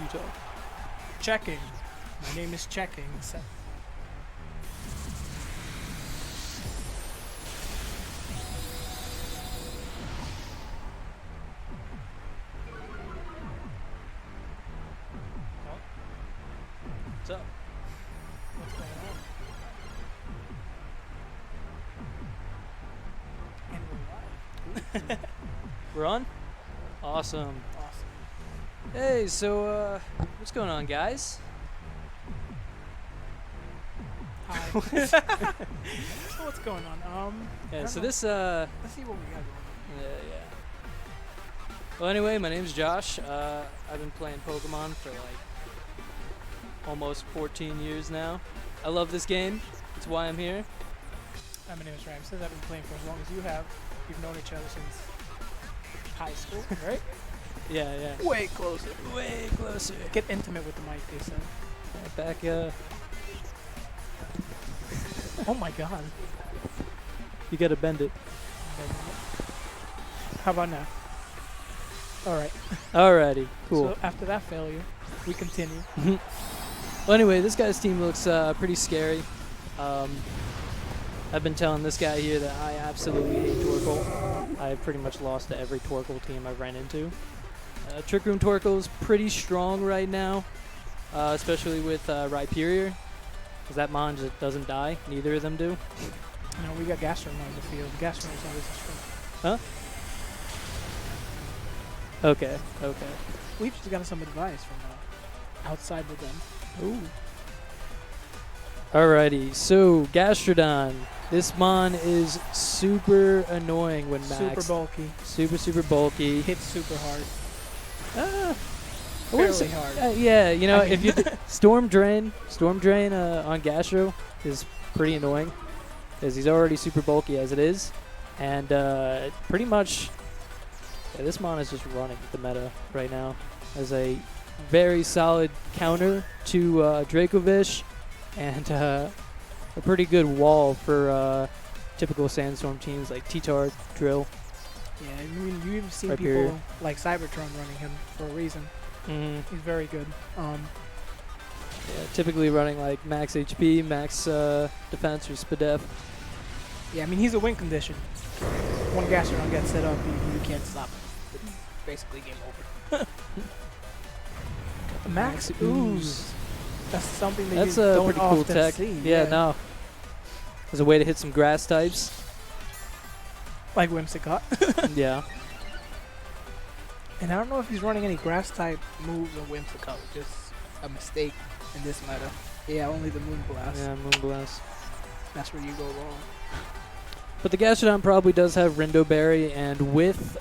talk. Checking. My name is Checking. What's up? What's going on? And we're live. We're on? Awesome. Awesome. Hey, so, what's going on, guys? Hi. So what's going on? Yeah, so know. this, Let's see what we got going on. yeah. Well, anyway, my name's Josh. I've been playing Pokemon for, like, almost 14 years now. I love this game. That's why I'm here. My name is Ram. Since I've been playing for as long as you have, we've known each other since high school, right? Yeah. Way closer. Way closer. Get intimate with the mic, they said. Back, Oh my god. you gotta bend it. How about now? Alright. Alrighty, cool. So after that failure, we continue. Well, anyway, this guy's team looks pretty scary. I've been telling this guy here that I absolutely hate Torkoal. I've pretty much lost to every Torkoal team I've ran into. Trick Room Torkoal's pretty strong right now, especially with Rhyperior, because that mon just doesn't die. Neither of them do. No, we got Gastron on the field. Gastron is always strong. Huh? Okay. We've just gotten some advice from outside with them. Ooh. Alrighty, so Gastrodon. This mon is super annoying when maxed. Super bulky. Super bulky. Hits super hard. I wouldn't Fairly say- hard. yeah, you know, I mean if you Storm Drain on Gastro is pretty annoying, because he's already super bulky as it is, and pretty much, this mon is just running the meta right now as a very solid counter to Dracovish, and a pretty good wall for typical Sandstorm teams like t1lt, Drill. Yeah, I mean, you've seen Rhyperior. people like Cybertron running him for a reason. Mm-hmm. He's very good. Yeah, typically running like max HP, max defense, or Spadef. Yeah, I mean, he's a win condition. When Gastron gets set up, you can't stop him. It's basically game over. Max Ooze. That's something that That's you a don't pretty cool often tech. see. Yeah, no. As a way to hit some grass types. Like Whimsicott. Yeah. And I don't know if he's running any grass type moves on Whimsicott, which is a mistake in this meta. Yeah, only the Moonblast. Yeah, Moonblast. That's where you go wrong. But the Gastrodon probably does have Rindo Berry, and with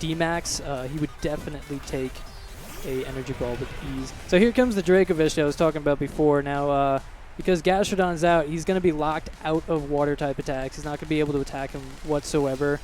D-Max, he would definitely take a Energy Ball with ease. So here comes the Dracovish I was talking about before. Now, because Gastrodon's out, he's going to be locked out of Water-type attacks. He's not going to be able to attack him whatsoever,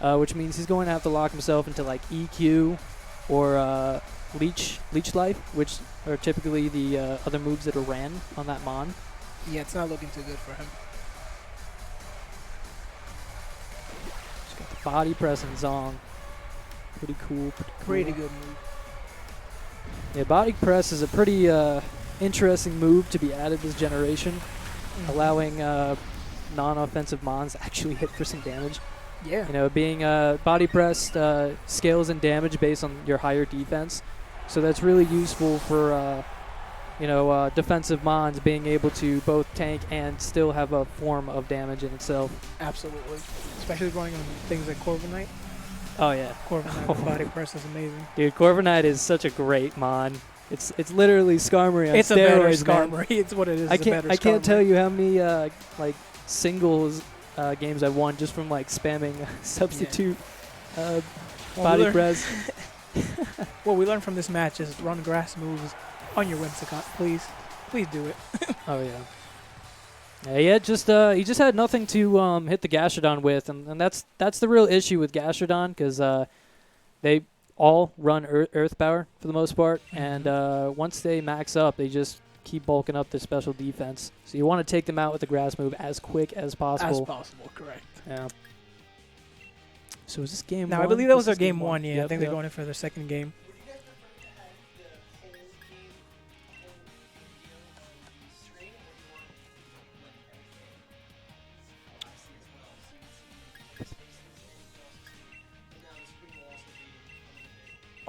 which means he's going to have to lock himself into like EQ or Leech Life, which are typically the other moves that are ran on that mon. Yeah, it's not looking too good for him. Just got the body press and Zong. Pretty cool. Pretty good move. Yeah, body press is a pretty interesting move to be added this generation, allowing non-offensive mons to actually hit for some damage. Yeah. You know, being body pressed scales and damage based on your higher defense, so that's really useful for defensive mons being able to both tank and still have a form of damage in itself. Absolutely. Especially running on things like Corviknight. Oh yeah, Corviknight with body press is amazing. dude, Corviknight is such a great mon. It's literally Skarmory on It's a better steroids, man. Skarmory. It's what it is. I can't tell you how many like singles games I won just from like spamming substitute body press. What we learned from this match is run grass moves on your Whimsicott, please. Please do it. Oh yeah. Yeah, just he just had nothing to hit the Gastrodon with, and that's the real issue with Gastrodon, because they all run Earth Power for the most part, and once they max up, they just keep bulking up their special defense. So you want to take them out with the grass move as quick as possible. As possible, correct. Yeah. So is this game Now, one? I believe that was This their is game one, yeah. Yep, I think they're yep. going in for their second game.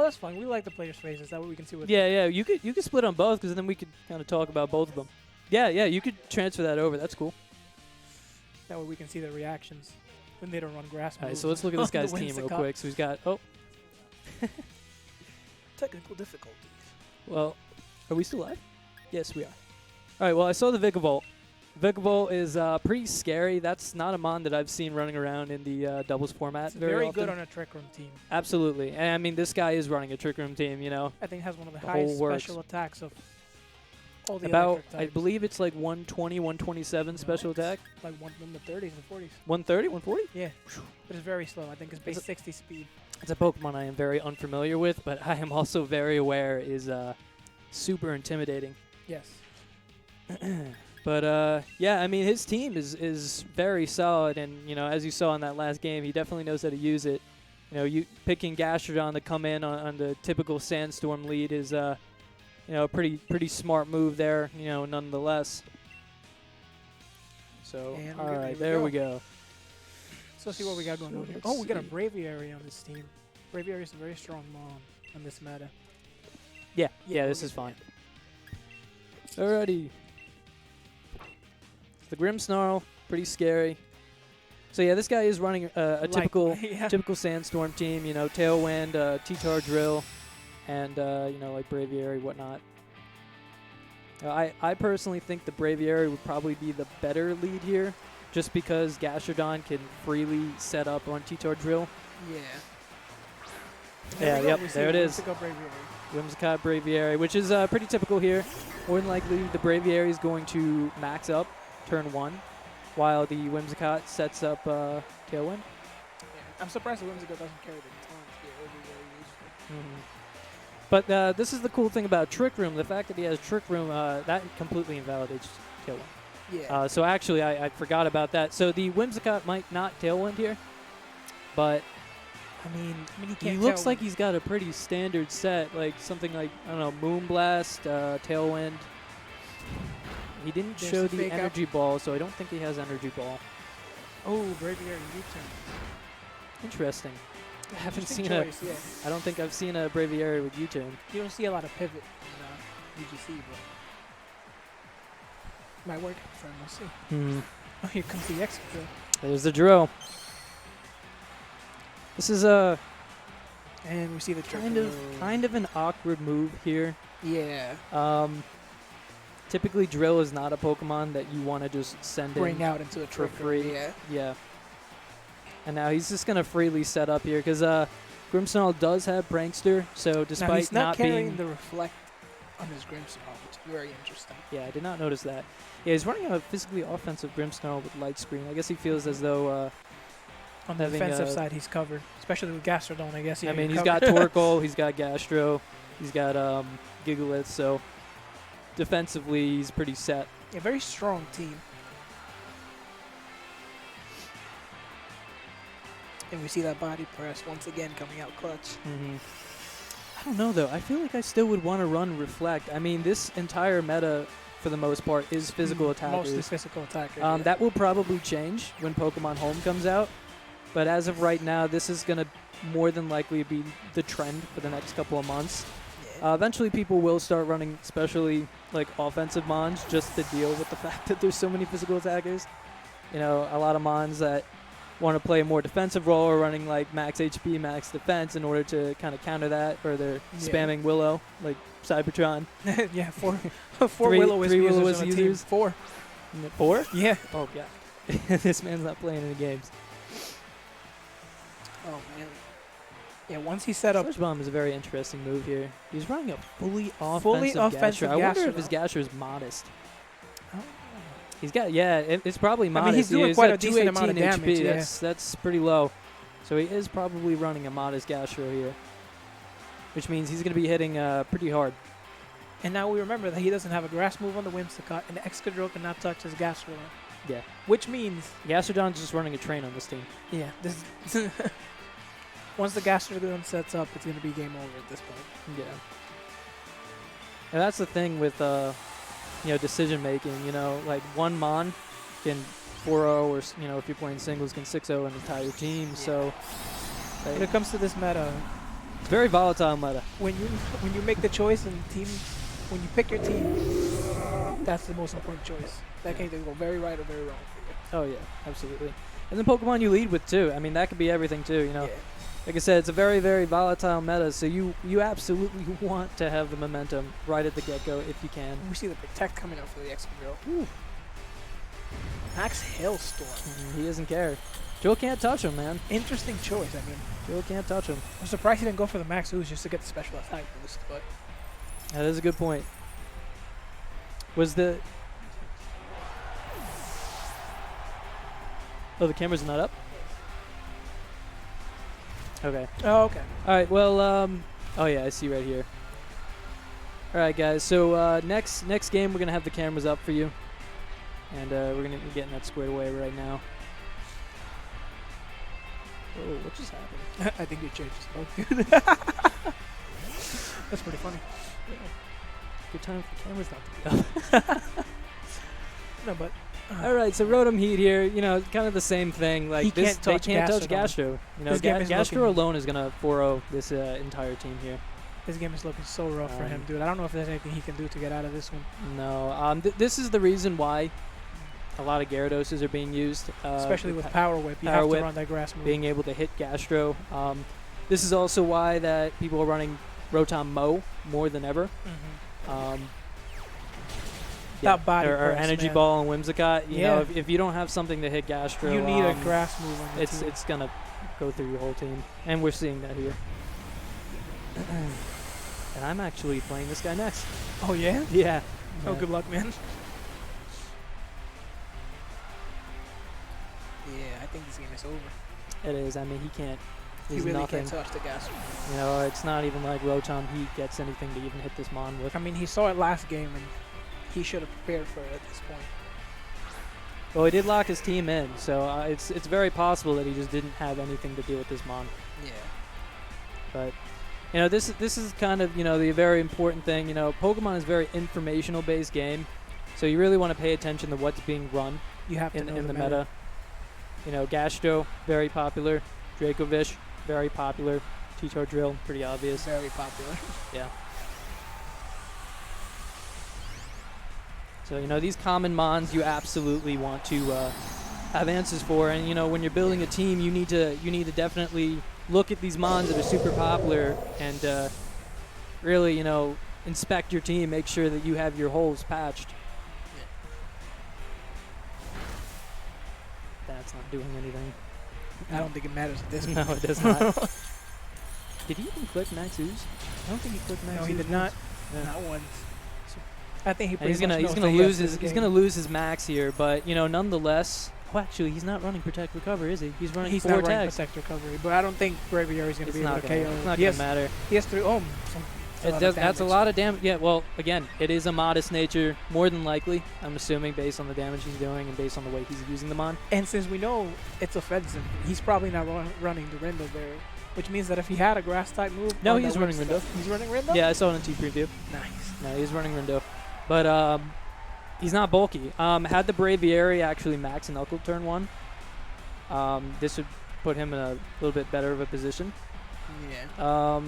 Oh, that's fine. We like the players' faces. That way we can see what. Yeah, you could split on both because then we could kind of talk about both of them. Yeah, you could transfer that over. That's cool. That way we can see their reactions when they don't run grass moves. All right, so let's look at this guy's team real quick. So he's got technical difficulties. Well, are we still live? Yes, we are. All right, well, I saw the Vikavolt. Vikavolt is pretty scary. That's not a mon that I've seen running around in the doubles format It's very very often. good on a Trick Room team. Absolutely. And I mean, this guy is running a Trick Room team, you know. I think it has one of the The highest whole works. special attacks of all the About, electric types. I believe it's like 120, 127 special it's attack. Like one in the 30s and 40s. 130, 140? Yeah. But it's very slow. I think it's base It's a- 60 speed. It's a Pokemon I am very unfamiliar with, but I am also very aware is super intimidating. Yes. But yeah, I mean, his team is very solid, and you know, as you saw in that last game, he definitely knows how to use it. You know, you picking Gastrodon to come in on the typical Sandstorm lead is you know, a pretty smart move there. You know, nonetheless. So And all here right, we there go. we go. So let's see what we got going on here. let's Oh, we got a see. Braviary on this team. Braviary is a very strong mon on this meta. Yeah, Yeah, this we'll is get fine. Alrighty. The Grimmsnarl, pretty scary. So yeah, this guy is running a typical yeah. typical Sandstorm team. You know, Tailwind, T-Tar Drill, and you know, like Braviary, whatnot. I personally think the Braviary would probably be the better lead here, just because Gastrodon can freely set up on T-Tar Drill. Yeah. Yeah, we go. yep, We see there it is. Whimsicott Braviary. Whimsicott Braviary, which is pretty typical here. More than likely, the Braviary is going to max up turn 1, while the Whimsicott sets up Tailwind. Yeah. I'm surprised the Whimsicott doesn't carry the taunt here. It would be very useful. But this is the cool thing about Trick Room. The fact that he has Trick Room, that completely invalidates Tailwind. Yeah. So actually, I forgot about that. So the Whimsicott might not Tailwind here, but I mean he he can't looks Tailwind. like he's got a pretty standard set, like something like, I don't know, Moonblast, Tailwind. He didn't There's show the the fake out. Energy Ball, so I don't think he has Energy Ball. Oh, Braviary U-turn. Interesting. I haven't Interesting seen choice, yeah. I don't think I've seen a Braviary with U-turn. You don't see a lot of pivot in VGC, but might work for him. We'll see. Oh, here comes the extra. There's the drill. This is a And we see the kind of an awkward move here. Yeah. Typically, Drill is not a Pokemon that you want to just send Bring in out into a for trick. free. Yeah. Yeah. And now he's just gonna freely set up here because Grimmsnarl does have Prankster, so Now despite he's not carrying being the reflect on his Grimmsnarl, which is very interesting. yeah, I did not notice that. Yeah, he's running a physically offensive Grimmsnarl with Light Screen. I guess he feels as though On the having defensive a- side, he's covered, especially with Gastrodon. I guess. I Yeah, mean, you're he's got covered. Torkoal, he's got Gastro, he's got Gigalith, so defensively he's pretty set. A very strong team. And we see that body press once again coming out clutch. I don't know though. I feel like I still would want to run Reflect. I mean, this entire meta, for the most part, is physical attackers. Mostly physical attackers. That will probably change when Pokemon Home comes out. But as of right now, this is going to more than likely be the trend for the next couple of months. Eventually, people will start running, especially like offensive mons, just to deal with the fact that there's so many physical attackers. You know, a lot of mons that want to play a more defensive role are running like max HP, max defense in order to kind of counter that, or they're spamming Willow like Cybertron. Yeah, four Three Will-O-Wisp Will-O-Wisp users on a team. users. 4. 4? Yeah. Oh yeah, this man's not playing any games. Oh man. Yeah, once he set up. Sludge Bomb is a very interesting move here. He's running a fully Fully offensive Gastro. I wonder if Gastro. his Gastro is modest. Oh. He's got, yeah, it's probably modest. mean, he's doing He's quite got a decent amount of 218 damage, HP. yeah. That's pretty low. So he is probably running a modest Gastro here, which means he's going to be hitting pretty hard. And now we remember that he doesn't have a grass move on the Whimsicott, and the Excadrill cannot touch his Gastrodon. Yeah. Which means, Gastrodon's just running a train on this team. yeah, this once the Gastrodon sets up, it's going to be game over at this point. Yeah. And that's the thing with decision making. You know, like one mon can 4-0, or if you're playing singles, can 6-0 an entire team. So When it comes to this meta, It's very volatile meta. When you make the choice and when you pick your team, that's the most important choice. That can either go very right or very wrong for you. Oh yeah, absolutely. And then Pokemon you lead with too. I mean, that could be everything too. You know, Yeah. like I said, it's a very, very volatile meta. So you absolutely want to have the momentum right at the get-go if you can. We see the Protect coming out for the Excadrill. Max Hailstorm. He doesn't care. Joe can't touch him, man. Interesting choice. I mean, Joe can't touch him. I'm surprised he didn't go for the Max Ooze just to get the special attack boost, but That is a good point. Was the... Oh, the camera's not up? Okay. oh, okay. All right, well, oh yeah, I see right here. All right, guys, so next game we're going to have the cameras up for you. And we're going to be getting that squared away right now. Oh, what just happened? I think you changed the smoke, dude. That's pretty funny. Good time for cameras not to be up. No, but All right, so Rotom Heat here, you know, kind of the same thing. Like He this, can't they touch can't touch Gastrodon. Gastro. You know, This game is Gastro looking- alone is gonna 4-0 this entire team here. this game is looking so rough for him, dude. I don't know if there's anything he can do to get out of this one. No, this is the reason why a lot of Gyarados are being used, Especially with Power Whip. You Power have Whip, to run that grass move. being able to hit Gastro. This is also why that people are running Rotom Mo more than ever. That body or press, Energy man. Ball and Whimsicott. You know, Yeah. if you don't have something to hit Gastro, You need a grass move on the team. it's gonna go through your whole team, and we're seeing that here. And I'm actually playing this guy next. Oh, yeah? Yeah. Oh, good luck, man. Yeah, I think this game is over. It is. I mean, he can't. He There's really nothing. can't touch the gas. You know, it's not even like Rotom Heat gets anything to even hit this Mon with. I mean, he saw it last game, and he should have prepared for it at this point. Well, he did lock his team in, so it's very possible that he just didn't have anything to do with this Mon. Yeah. But you know, this is kind of, you know, the very important thing. You know, Pokemon is a very informational based game, so you really want to pay attention to what's being run You have to in know the meta. You know, Gastro, very popular. Dracovish, very popular. T1lt, pretty obvious. Very popular. Yeah. So, you know, these common mons you absolutely want to have answers for, and you know, when you're building a team, you need to definitely look at these mons that are super popular and really, you know, inspect your team, make sure that you have your holes patched. That's not doing anything. I don't think it matters at this point. No, it does not. Did he even click Max Ooze? I don't think he clicked Max No, Ooze. he did not. Yeah. Not once. I think he And pretty he's much gonna knows lose the yes his to the he's game. gonna lose his max here, but you know, nonetheless. Oh, actually, he's not running Protect Recover, is he? He's running He's 4 not running tags. Protect Recovery, but I don't think Braviary is going to It's be able not to gonna, KO. it's not He gonna has, matter. he has 3 ohm. That's a lot of damage. Yeah, well, again, it is a modest nature, more than likely. I'm assuming based on the damage he's doing and based on the way he's using them on. And since we know it's a Fedzin, he's probably not running the Rindo Berry, which means that if he had a grass type move, No, on he's that running Whip Rindo. stuff- He's running Rindo. Yeah, I saw it in T preview. Nice. No, he's running Rindo, but he's not bulky. Had the Braviary actually max and Knuckle turn 1, this would put him in a little bit better of a position. Yeah.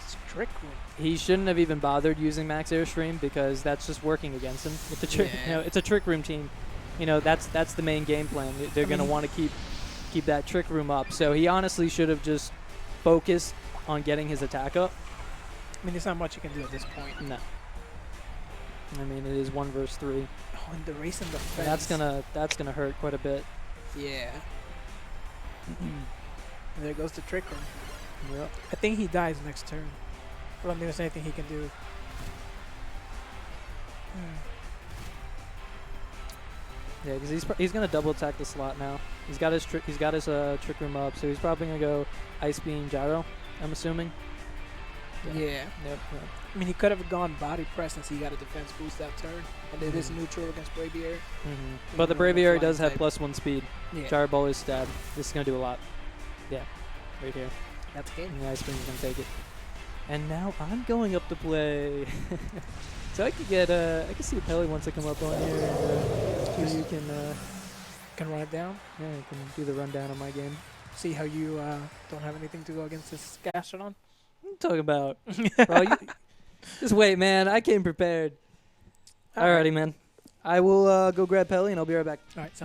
It's a trick room. He shouldn't have even bothered using Max Airstream because that's just working against him. With the trick, Yeah. you know, it's a trick room team. You know, that's the main game plan. They're going to want to keep that trick room up. So he honestly should have just focused on getting his attack up. I mean, there's not much you can do at this point. No. I mean, it is 1 versus 3. Oh, and the race and the And fence. that's gonna hurt quite a bit. Yeah. And there goes the trick room. Yep. I think he dies next turn. I don't think there's anything he can do. Yeah, because he's gonna double attack the slot now. He's got his trick trick room up, so he's probably gonna go Ice Beam Gyro. I'm assuming. Yeah. Yep. I mean, he could have gone body press since he got a defense boost that turn. And it is neutral against Braviary. But the Flying Braviary does have type. +1 speed. Yeah. Gyro Ball is stab. This is gonna do a lot. Yeah, right here. That's game. And the Ice Beam's gonna take it. And now I'm going up to play. So I could get I can see Pelly wants to come up on here, and you Can run it down. you can do the rundown of my game. See how you don't have anything to go against this Gastrodon. talking about? Bro, just wait, man. I came prepared. Alrighty, man. I will go grab Pelly, and I'll be right back. All right, sounds